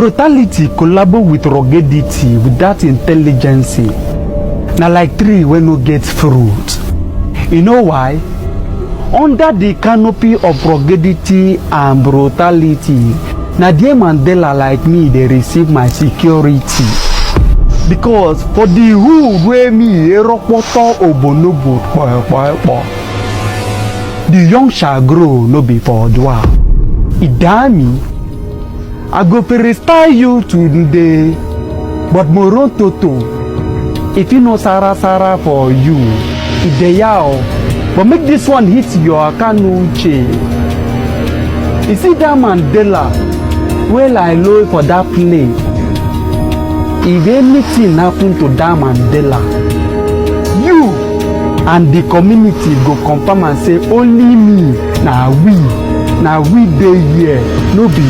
brutality collabo with ruggedity with that intelligence na like tree wey no get fruit. You know why? Under the canopy of ruggedity and brutality, na there Mandela like me dey receive my security. Because for the hood wey me eropoto obonobo kpo, the young shall grow no be for dwa. Idami, I go peristyle you today, but morontoto, if you know Sara for you, ideyao, but make this one hit your kanuche. You see that Mandela, well I know for that place. If anything happen to that Mandela, you and the community go confirm and say only me, na we dey here, no be